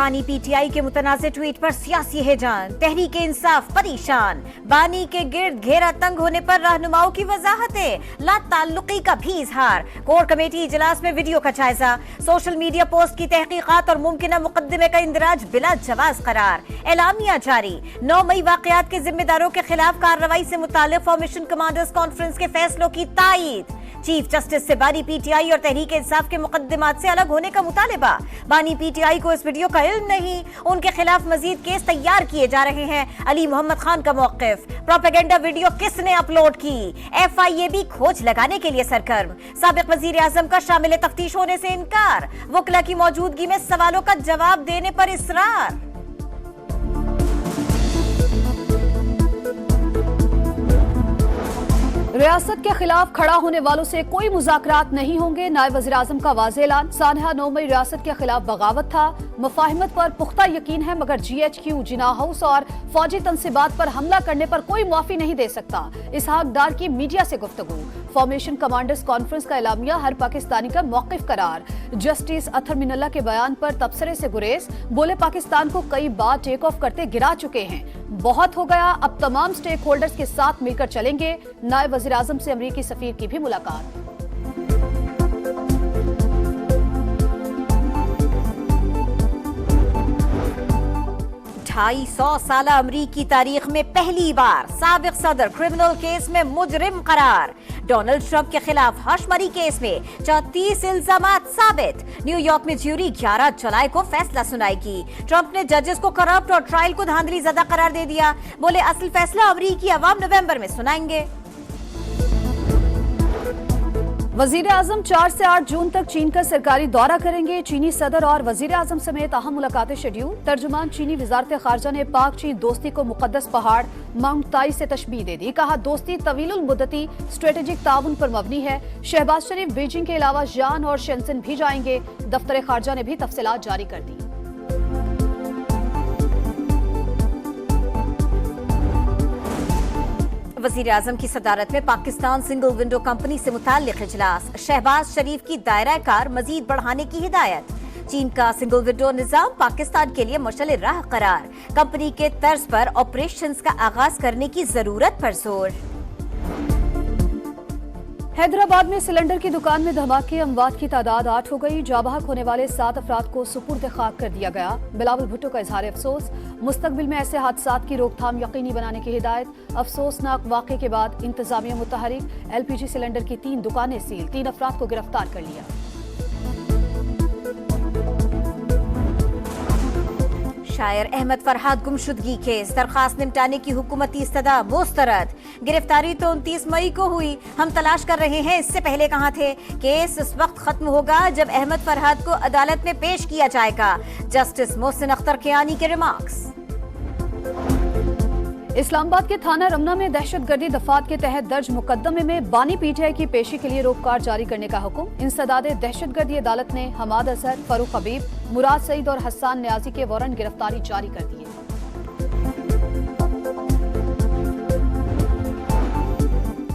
बानी पीटीआई के मुतनाज़े ट्वीट पर सियासी हैजान, तहरीक इंसाफ परेशान, बानी के गिर्द घेरा तंग होने पर रहनुमाओं की वजाहतें, ला ताल्लुकी का भी इजहार, कोर कमेटी इजलास में वीडियो का जायजा, सोशल मीडिया पोस्ट की तहकीकात और मुमकिना मुकदमे का इंदराज बिला जवाज करार, एलामिया जारी, 9 मई वाकयात के जिम्मेदारों के खिलाफ कार्रवाई से मुताल्लिक फॉर्मेशन कमांडर्स कॉन्फ्रेंस के फैसलों की तायीद, चीफ जस्टिस से बानी पीटीआई और तहरीक इंसाफ के मुकदमात से अलग होने का मुतालिबा, बानी पीटीआई को इस वीडियो का इल्म नहीं, उनके खिलाफ मजीद केस तैयार किए जा रहे हैं, अली मोहम्मद खान का मौक़िफ, प्रोपेगेंडा वीडियो किसने अपलोड की, FIA खोज लगाने के लिए सरगर्म, साबिक वजीर आजम का शामिल तफ्तीश होने से इनकार, वकला की मौजूदगी में सवालों का जवाब देने पर इसरार। रियासत के खिलाफ खड़ा होने वालों से कोई मुज़ाकरात नहीं होंगे, नायब वज़ीर आज़म का वाज़ेह ऐलान। सानहा 9 मई रियासत के खिलाफ बगावत था, मुफाहिमत पर पुख्ता यकीन है, मगर GHQ, जिना हाउस और फौजी तनसीबात पर हमला करने पर कोई मुआफ़ी नहीं दे सकता। इसहाक डार की मीडिया से गुफ्तगू, फॉर्मेशन कमांडर्स कॉन्फ्रेंस का एलामिया, हर पाकिस्तानी का मौक़िफ़ करार, जस्टिस अतहर मिनल्ला के बयान पर तबसरे से गुरेज, बोले पाकिस्तान को कई बार टेक ऑफ करते गिरा चुके हैं, बहुत हो गया, अब तमाम स्टेक होल्डर्स के साथ मिलकर चलेंगे। नायब वज़ीर आज़म से अमरीकी सफीर की भी मुलाकात। ढाई 100 साल अमरीकी तारीख में पहली बार साबिक सदर क्रिमिनल केस में मुजरिम करार, डोनाल्ड ट्रंप के खिलाफ हशमरी केस में 34 इल्जामात साबित, न्यूयॉर्क में ज्यूरी 11 जुलाई को फैसला सुनाएगी। ट्रंप ने जजेस को करप्ट और ट्रायल को धांधली ज़दा करार दे दिया, बोले असल फैसला अमरीकी अवाम नवंबर में सुनाएंगे। वजीर आजम 4 से 8 जून तक चीन का सरकारी दौरा करेंगे, चीनी सदर और वजीर आजम समेत अहम मुलाकातें शेड्यूल। तर्जुमान चीनी वजारत खारजा ने पाक चीन दोस्ती को मुकद्दस पहाड़ माउंट ताई से तशबीह दे दी, कहा दोस्ती तवीलुल मुद्दती स्ट्रेटेजिक ताउन पर मबनी है। शहबाज शरीफ बीजिंग के अलावा जान और शेंसन भी जाएंगे, दफ्तर खारजा ने भी तफसीलात जारी कर दी। वज़ीर आज़म की सदारत में पाकिस्तान सिंगल विंडो कंपनी से मुताल्लिक इजलास, शहबाज शरीफ की दायरा कार मजीद बढ़ाने की हिदायत, चीन का सिंगल विंडो निजाम पाकिस्तान के लिए मशअल राह करार, कंपनी के तर्ज पर ऑपरेशंस का आगाज करने की जरूरत पर जोर। हैदराबाद में सिलेंडर की दुकान में धमाके, अमवात की तादाद 8 हो गई, जाबहक होने वाले 7 अफराद को सुपुर्द खाक कर दिया गया। बिलावल भुट्टो का इजहार अफसोस, मुस्तकबिल में ऐसे हादसात की रोकथाम यकीनी बनाने की हिदायत। अफसोसनाक वाक़े के बाद इंतजामिया मुतहरिक, LPG सिलेंडर की 3 दुकानें सील, 3 अफराद को गिरफ्तार कर लिया। शायर अहमद फरहाद गुमशुदगी केस, दरखास्त निपटाने की हुकूमती इस्तदा मुस्तरद, गिरफ्तारी तो 29 मई को हुई, हम तलाश कर रहे हैं इससे पहले कहां थे, केस उस वक्त खत्म होगा जब अहमद फरहाद को अदालत में पेश किया जाएगा, जस्टिस मोहसिन अख्तर कियानी के रिमार्क्स। इस्लामाबाद के थाना रमना में दहशतगर्दी दफात के तहत दर्ज मुकदमे में बानी पीटीआई की पेशी के लिए रोककार जारी करने का हुक्म। इंसदाद दहशतगर्दी अदालत ने हमाद अजहर, फरूख हबीब, मुराद सईद और हसन न्याजी के वारंट गिरफ्तारी जारी कर दिए।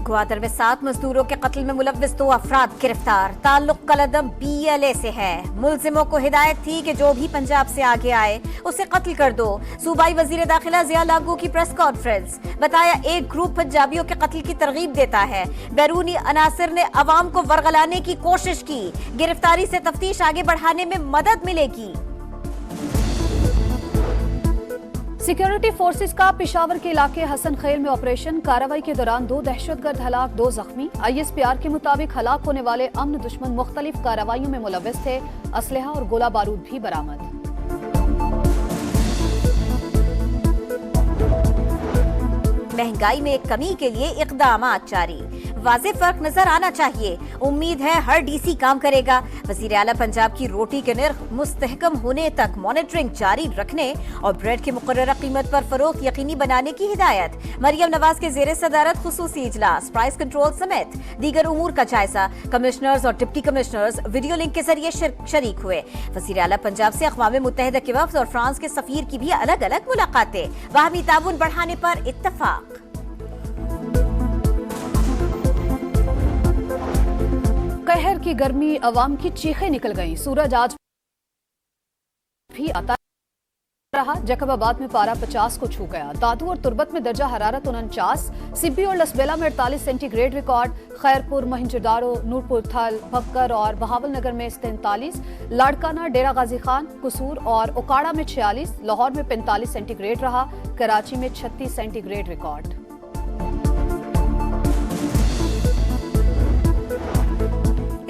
ग्वादर में 7 मजदूरों के कत्ल में मुलव्विस 2 अफराद गिरफ्तार, ताल्लुक कलदम BLA से है, मुल्जिमों को हिदायत थी कि जो भी पंजाब से आगे आए उसे कत्ल कर दो। सूबाई वजीर दाखिला जिया लागू की प्रेस कॉन्फ्रेंस, बताया एक ग्रुप पंजाबियों के कत्ल की तरगीब देता है, बैरूनी अनासिर ने अवाम को वरगलाने की कोशिश की, गिरफ्तारी से तफ्तीश आगे बढ़ाने में मदद मिलेगी। सिक्योरिटी फोर्सेस का पेशावर के इलाके हसन खेल में ऑपरेशन, कार्रवाई के दौरान 2 दहशतगर्द हलाक, 2 जख्मी। ISPR के मुताबिक हलाक होने वाले अमन दुश्मन मुख्तलिफ कार्रवाइयों में मुलव्विस थे, असलहा और गोला बारूद भी बरामद। महंगाई में कमी के लिए इक़दामात जारी, वाज़ेह फर्क नजर आना चाहिए, उम्मीद है हर DC काम करेगा। वज़ीर आला पंजाब की रोटी के निर्ख मुस्तहकम होने तक मॉनिटरिंग जारी रखने और ब्रेड की मुकर्ररा कीमत पर फरोख्त यकीनी बनाने की हिदायत। मरियम नवाज के ज़ेरे सदारत खुसूसी इजलास, प्राइस कंट्रोल समेत दीगर उमूर का जायजा, कमिश्नर्स और डिप्टी कमिश्नर्स वीडियो लिंक के जरिए शरीक हुए। वज़ीर आला पंजाब से अक़वाम मुत्तहिदा के वफ़द और फ्रांस के सफ़ीर की भी अलग अलग मुलाकातें, बाहमी ताउन बढ़ाने पर इत्तफाक। कहर की गर्मी, अवाम की चीखें निकल गईं, सूरज आज भी आता रहा। जैकबाबाद में पारा 50 को छू गया। दादू और तुर्बत में दर्जा हरारत 49, सिब्बी और लसबेला में 48 सेंटीग्रेड रिकॉर्ड, खैरपुर, मोहिंजोदारो, नूरपुर थल, भक्कर और बहावल नगर में 43, लाड़काना, डेरा गाजी खान, कसूर और ओकाड़ा में 46, लाहौर में 45 सेंटीग्रेड रहा, कराची में 36 सेंटीग्रेड रिकॉर्ड।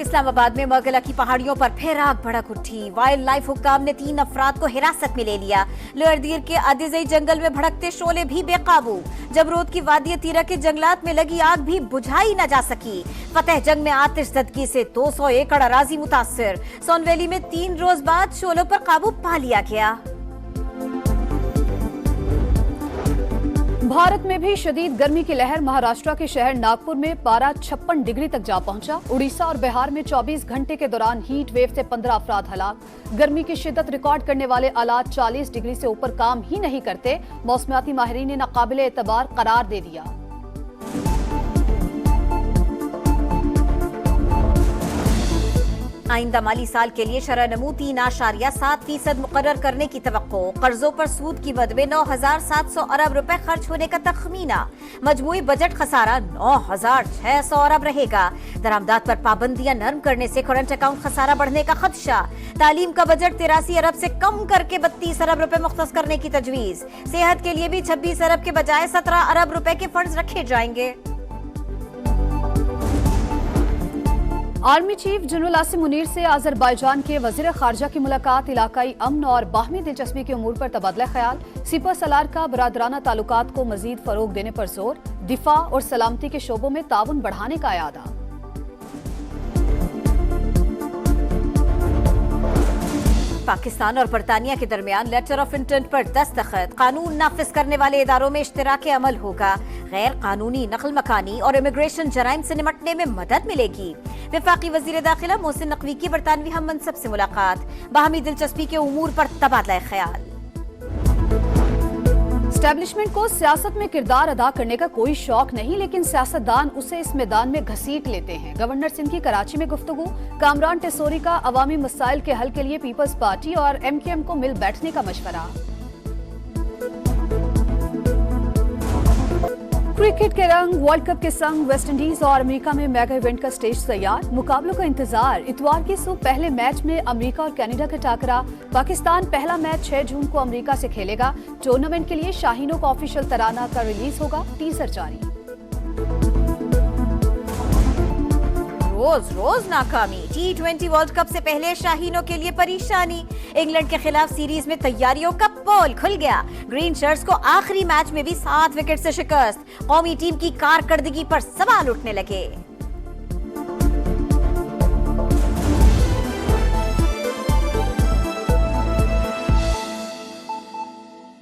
इस्लामाबाद में मगला की पहाड़ियों पर फिर आग भड़क उठी। वाइल्ड लाइफ हुक्काम ने 3 अफराद को हिरासत में ले लिया। लोअरदीर के आदिजई जंगल में भड़कते शोले भी बेकाबू। जबरोद की वादी तीरा के जंगलात में लगी आग भी बुझाई न जा सकी। फतेह जंग में आतिशज़दगी से 200 एकड़ अराजी मुतासिर। सोन वैली में 3 रोज बाद शोलों पर काबू पा लिया गया। भारत में भी शदीद गर्मी की लहर। महाराष्ट्र के शहर नागपुर में पारा 56 डिग्री तक जा पहुंचा। उड़ीसा और बिहार में 24 घंटे के दौरान हीट वेव से 15 अफराद हलाक। गर्मी की शिद्दत रिकॉर्ड करने वाले आलात 40 डिग्री से ऊपर काम ही नहीं करते। मौसमियाती माहिरीन ने नाकाबिले एतबार करार दे दिया। आइंदा माली साल के लिए शरह नमू 3.7% मुकर्रर करने की तवक्को। कर्जों पर सूद की मद में 9,700 अरब रुपए खर्च होने का तखमीना। मजमूई बजट खसारा 9,600 अरब रहेगा। दरामदात पर पाबंदियां नरम करने से करंट अकाउंट खसारा बढ़ने का खदशा। तालीम का बजट 83 अरब से कम करके 32 अरब रुपए मुख्तस करने की तजवीज। सेहत के लिए भी 26 अरब के बजाय 17 अरब रुपए के फंड्स रखे जाएंगे। Army chief general Asim Munir से अजरबैजान के वजीर खारजा की मुलाकात। इलाकाई अमन और बाहमी दिलचस्पी की उमूर पर तबादला ख्याल। सिपह सलार का बरादराना ताल्लुकात को मजीद फरोग देने पर जोर। दिफा और सलामती के शोबों में ताउन बढ़ाने का इरादा। पाकिस्तान और बरतानिया के दरमियान लेटर ऑफ इंटेंट पर दस्तखत। कानून नाफिज करने वाले इदारों में इश्तिराक अमल होगा। गैर कानूनी नकल मकानी और इमिग्रेशन जराइम से निपटने में मदद मिलेगी। वफाकी वजीर दाखिला मोहसिन नकवी की बरतानवी हम मनसब से मुलाकात। बाहमी दिलचस्पी के उमूर पर तबादला ख्याल। एस्टैब्लिशमेंट को सियासत में किरदार अदा करने का कोई शौक नहीं, लेकिन सियासतदान उसे इस मैदान में घसीट लेते हैं। गवर्नर सिंध की कराची में गुफ्तगू। कामरान टेसोरी का अवामी मसाइल के हल के लिए पीपल्स पार्टी और MQM को मिल बैठने का मशवरा। क्रिकेट के रंग वर्ल्ड कप के संग वेस्ट इंडीज और अमेरिका में मेगा इवेंट का स्टेज तैयार। मुकाबलों का इंतजार। इतवार की सुबह पहले मैच में अमेरिका और कनाडा का टाकरा। पाकिस्तान पहला मैच 6 जून को अमेरिका से खेलेगा। टूर्नामेंट के लिए शाहीनों का ऑफिशियल तराना का रिलीज होगा। टीजर जारी। रोज रोज नाकामी। T20 वर्ल्ड कप से पहले शाहीनों के लिए परेशानी। इंग्लैंड के खिलाफ सीरीज में तैयारियों का पोल खुल गया। ग्रीन शर्ट्स को आखिरी मैच में भी 7 विकेट से शिकस्त। कौमी टीम की कारकर्दगी पर सवाल उठने लगे।